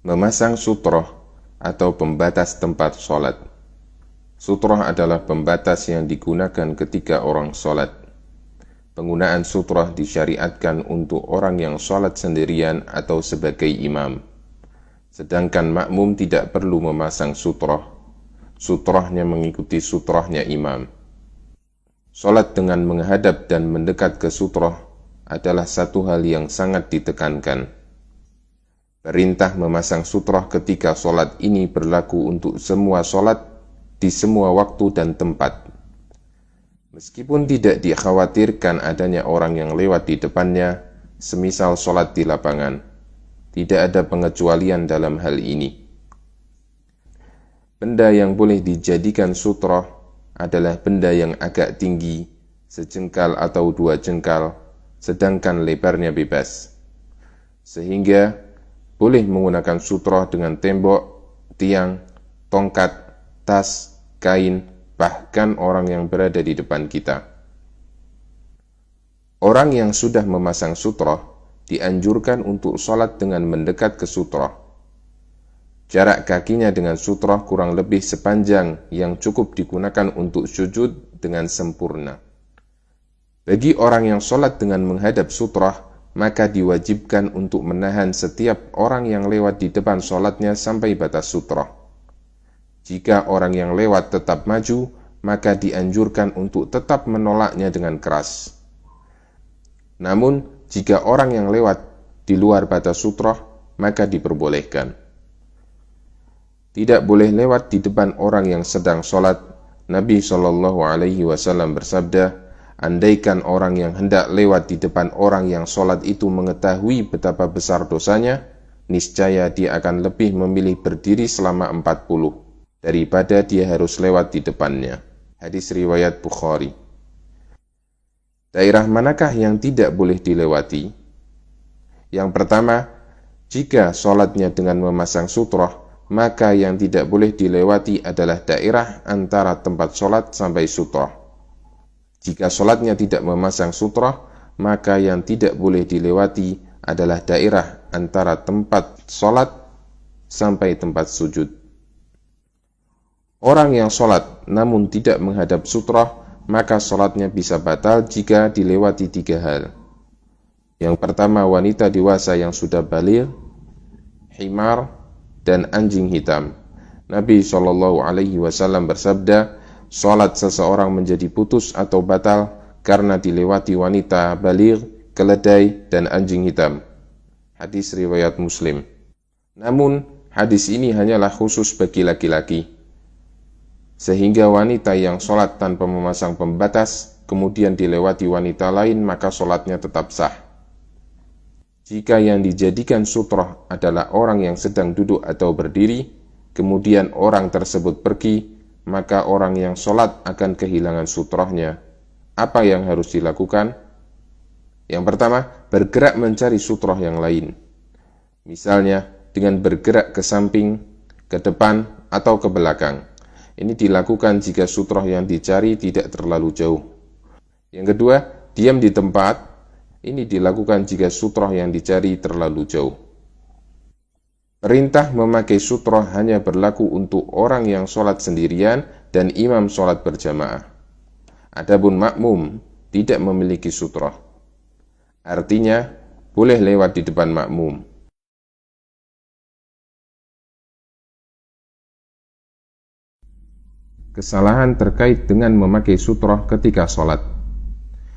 Memasang sutroh atau pembatas tempat sholat. Sutroh adalah pembatas yang digunakan ketika orang sholat. Penggunaan sutroh disyariatkan untuk orang yang sholat sendirian atau sebagai imam. Sedangkan makmum tidak perlu memasang sutroh. Sutrohnya mengikuti sutrohnya imam. Sholat dengan menghadap dan mendekat ke sutroh adalah satu hal yang sangat ditekankan. Perintah memasang sutroh ketika sholat ini berlaku untuk semua sholat di semua waktu dan tempat. Meskipun tidak dikhawatirkan adanya orang yang lewat di depannya, semisal sholat di lapangan, tidak ada pengecualian dalam hal ini. Benda yang boleh dijadikan sutroh adalah benda yang agak tinggi, sejengkal atau 2 jengkal, sedangkan lebarnya bebas. Sehingga boleh menggunakan sutroh dengan tembok, tiang, tongkat, tas, kain, bahkan orang yang berada di depan kita. Orang yang sudah memasang sutroh dianjurkan untuk sholat dengan mendekat ke sutroh. Jarak kakinya dengan sutroh kurang lebih sepanjang yang cukup digunakan untuk sujud dengan sempurna. Bagi orang yang sholat dengan menghadap sutroh, maka diwajibkan untuk menahan setiap orang yang lewat di depan sholatnya sampai batas sutroh. Jika orang yang lewat tetap maju, maka dianjurkan untuk tetap menolaknya dengan keras. Namun, jika orang yang lewat di luar batas sutroh, maka diperbolehkan. Tidak boleh lewat di depan orang yang sedang sholat. Nabi SAW bersabda, andaikan orang yang hendak lewat di depan orang yang sholat itu mengetahui betapa besar dosanya, niscaya dia akan lebih memilih berdiri selama 40 daripada dia harus lewat di depannya. Hadis riwayat Bukhari. Daerah manakah yang tidak boleh dilewati? Yang pertama, jika sholatnya dengan memasang sutroh, maka yang tidak boleh dilewati adalah daerah antara tempat sholat sampai sutroh. Jika sholatnya tidak memasang sutroh, maka yang tidak boleh dilewati adalah daerah antara tempat sholat sampai tempat sujud. Orang yang sholat namun tidak menghadap sutroh, maka sholatnya bisa batal jika dilewati 3 hal. Yang pertama, wanita dewasa yang sudah baligh, himar, dan anjing hitam. Nabi SAW bersabda, sholat seseorang menjadi putus atau batal karena dilewati wanita baligh, keledai, dan anjing hitam. Hadis riwayat Muslim. Namun, hadis ini hanyalah khusus bagi laki-laki. Sehingga wanita yang sholat tanpa memasang pembatas, kemudian dilewati wanita lain, maka sholatnya tetap sah. Jika yang dijadikan sutroh adalah orang yang sedang duduk atau berdiri, kemudian orang tersebut pergi, maka orang yang sholat akan kehilangan sutrohnya. Apa yang harus dilakukan? Yang pertama, bergerak mencari sutroh yang lain. Misalnya, dengan bergerak ke samping, ke depan, atau ke belakang. Ini dilakukan jika sutroh yang dicari tidak terlalu jauh. Yang kedua, diam di tempat. Ini dilakukan jika sutroh yang dicari terlalu jauh. Perintah memakai sutroh hanya berlaku untuk orang yang sholat sendirian dan imam sholat berjamaah. Adapun makmum tidak memiliki sutroh. Artinya, boleh lewat di depan makmum. Kesalahan terkait dengan memakai sutroh ketika sholat.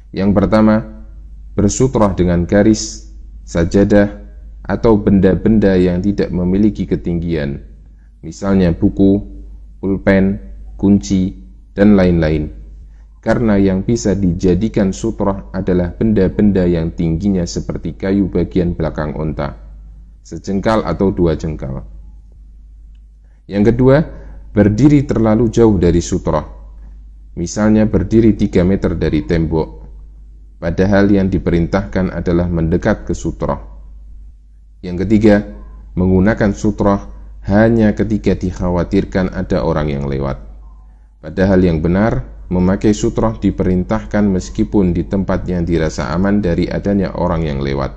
Yang pertama, bersutroh dengan garis, sajadah, atau benda-benda yang tidak memiliki ketinggian, misalnya buku, pulpen, kunci, dan lain-lain. Karena yang bisa dijadikan sutroh adalah benda-benda yang tingginya seperti kayu bagian belakang unta, sejengkal atau 2 jengkal. Yang kedua, berdiri terlalu jauh dari sutroh, misalnya berdiri 3 meter dari tembok, padahal yang diperintahkan adalah mendekat ke sutroh. Yang ketiga, menggunakan sutroh hanya ketika dikhawatirkan ada orang yang lewat. Padahal yang benar, memakai sutroh diperintahkan meskipun di tempat yang dirasa aman dari adanya orang yang lewat.